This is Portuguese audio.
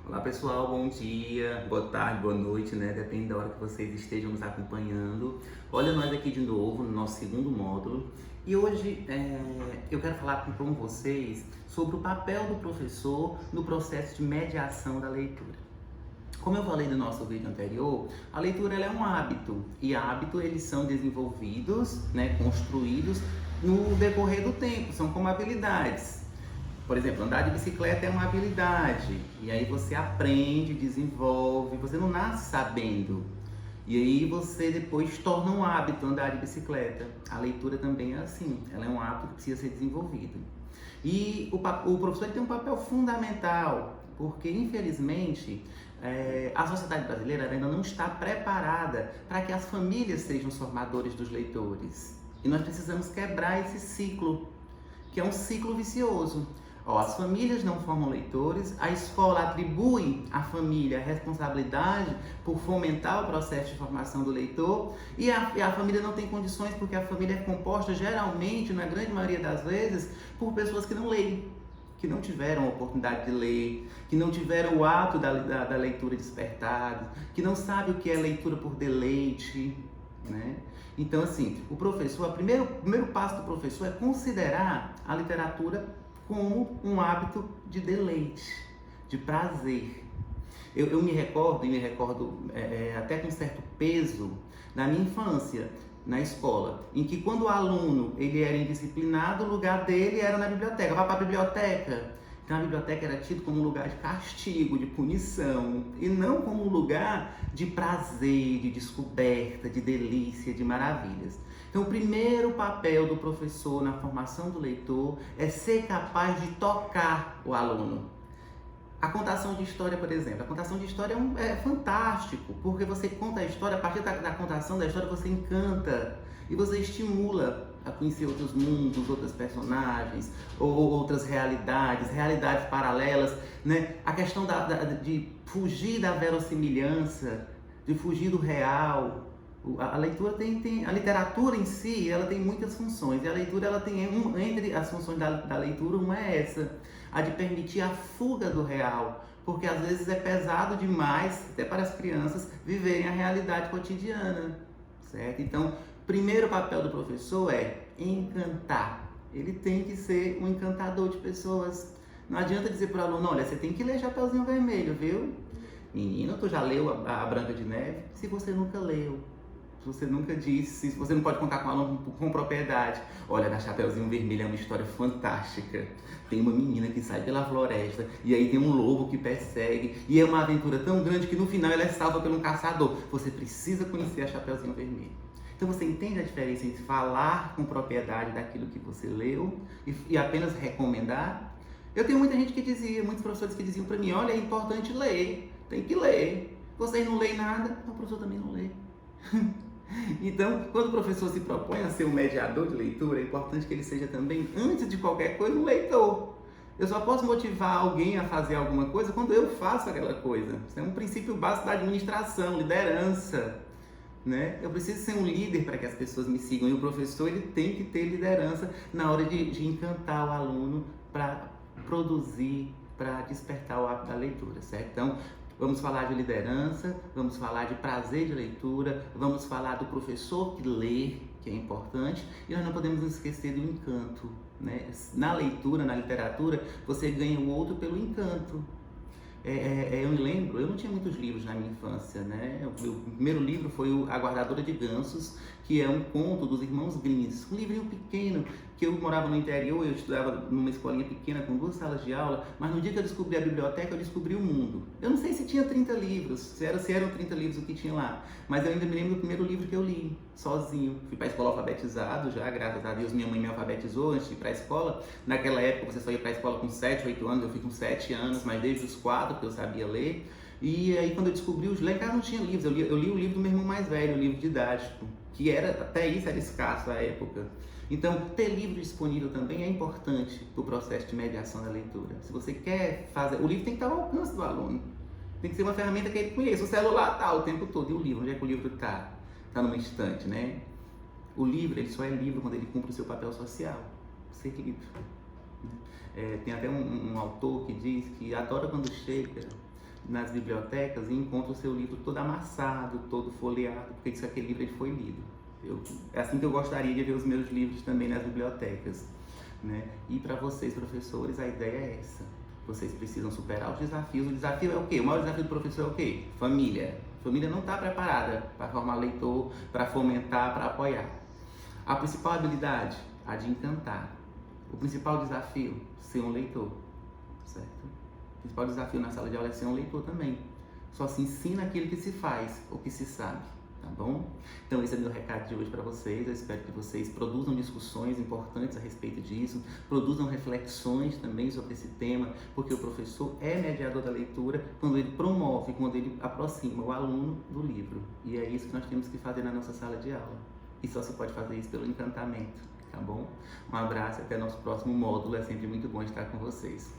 Olá pessoal, bom dia, boa tarde, boa noite, né? Depende da hora que vocês estejam nos acompanhando. Olha nós aqui de novo no nosso segundo módulo e hoje eu quero falar com vocês sobre o papel do professor no processo de mediação da leitura. Como eu falei no nosso vídeo anterior, a leitura ela é um hábito e hábitos eles são desenvolvidos, né, construídos no decorrer do tempo, são como habilidades. Por exemplo, andar de bicicleta é uma habilidade, e aí você aprende, desenvolve, você não nasce sabendo. E aí você depois torna um hábito andar de bicicleta. A leitura também é assim, ela é um hábito que precisa ser desenvolvido. E o professor tem um papel fundamental, porque infelizmente a sociedade brasileira ainda não está preparada para que as famílias sejam os formadores dos leitores. E nós precisamos quebrar esse ciclo, que é um ciclo vicioso. As famílias não formam leitores, a escola atribui à família a responsabilidade por fomentar o processo de formação do leitor e a família não tem condições porque a família é composta geralmente, na grande maioria das vezes, por pessoas que não leem, que não tiveram a oportunidade de ler, que não tiveram o hábito da leitura despertado, que não sabem o que é leitura por deleite, né? Então, assim, o primeiro passo do professor é considerar a literatura como um hábito de deleite, de prazer. Eu me recordo até com certo peso da minha infância na escola, em que quando o aluno ele era indisciplinado, o lugar dele era na biblioteca. Vai para a biblioteca. Então a biblioteca era tida como um lugar de castigo, de punição, e não como um lugar de prazer, de descoberta, de delícia, de maravilhas. Então o primeiro papel do professor na formação do leitor é ser capaz de tocar o aluno. A contação de história, por exemplo, a contação de história é fantástico, porque você conta a história, a partir da contação da história você encanta e você estimula a conhecer outros mundos, outros personagens, ou outras realidades paralelas, né? A questão de fugir da verossimilhança, de fugir do real. A leitura a literatura em si, ela tem muitas funções, e a leitura ela tem entre as funções da leitura, uma é essa, a de permitir a fuga do real, porque às vezes é pesado demais, até para as crianças, viverem a realidade cotidiana, certo? Então, primeiro papel do professor é encantar, ele tem que ser um encantador de pessoas. Não adianta dizer para o aluno, olha, você tem que ler Chapeuzinho Vermelho, viu? Menino, tu já leu a Branca de Neve? Se você nunca leu, se você nunca disse, se você não pode contar com o aluno com propriedade. Olha, na Chapeuzinho Vermelho é uma história fantástica. Tem uma menina que sai pela floresta e aí tem um lobo que persegue e é uma aventura tão grande que no final ela é salva por um caçador. Você precisa conhecer a Chapeuzinho Vermelho. Então você entende a diferença entre falar com propriedade daquilo que você leu e apenas recomendar? Eu tenho muita gente que dizia, muitos professores que diziam para mim, olha, é importante ler, tem que ler. Vocês não leem nada, o professor também não lê. Então, quando o professor se propõe a ser um mediador de leitura, é importante que ele seja também, antes de qualquer coisa, um leitor. Eu só posso motivar alguém a fazer alguma coisa quando eu faço aquela coisa. Isso é um princípio básico da administração, liderança, né? Eu preciso ser um líder para que as pessoas me sigam, e o professor ele tem que ter liderança na hora de encantar o aluno para produzir, para despertar o hábito da leitura, certo? Então, vamos falar de liderança, vamos falar de prazer de leitura, vamos falar do professor que lê, que é importante, e nós não podemos nos esquecer do encanto, né? Na leitura, na literatura, você ganha o outro pelo encanto. Eu me lembro, eu não tinha muitos livros na minha infância, né? O primeiro livro foi A Guardadora de Gansos, que é um conto dos irmãos Grimm, um livrinho pequeno, que eu morava no interior, eu estudava numa escolinha pequena com 2 salas de aula, mas no dia que eu descobri a biblioteca, eu descobri o mundo. Eu não sei se tinha 30 livros, se eram 30 livros o que tinha lá, mas eu ainda me lembro do primeiro livro que eu li, sozinho. Fui para a escola alfabetizado já, graças a Deus minha mãe me alfabetizou antes de ir para a escola. Naquela época você só ia para a escola com 7, 8 anos, eu fui com 7 anos, mas desde os 4 que eu sabia ler. E aí quando eu descobri lá em casa não tinha livros, eu li o livro do meu irmão mais velho, o livro didático, que até isso era escasso à época. Então, ter livro disponível também é importante para o processo de mediação da leitura. Se você quer fazer, o livro tem que estar ao alcance do aluno. Tem que ser uma ferramenta que ele conheça. O celular está o tempo todo, e o livro? Onde é que o livro está? Está numa estante, né? O livro, ele só é livro quando ele cumpre o seu papel social, ser livro. Tem até um autor que diz que adora quando chega nas bibliotecas e encontra o seu livro todo amassado, todo folheado, porque diz que aquele livro ele foi lido. É assim que eu gostaria de ver os meus livros também nas bibliotecas, né? E para vocês, professores, a ideia é essa. Vocês precisam superar os desafios. O desafio é o quê? O maior desafio do professor é o quê? Família. A família não está preparada para formar leitor, para fomentar, para apoiar. A principal habilidade, a de encantar. O principal desafio, ser um leitor, certo? O principal desafio na sala de aula é ser um leitor também. Só se ensina aquilo que se faz, ou que se sabe, tá bom? Então esse é meu recado de hoje para vocês. Eu espero que vocês produzam discussões importantes a respeito disso, produzam reflexões também sobre esse tema, porque o professor é mediador da leitura quando ele promove, quando ele aproxima o aluno do livro. E é isso que nós temos que fazer na nossa sala de aula. E só se pode fazer isso pelo encantamento, tá bom? Um abraço e até nosso próximo módulo. É sempre muito bom estar com vocês.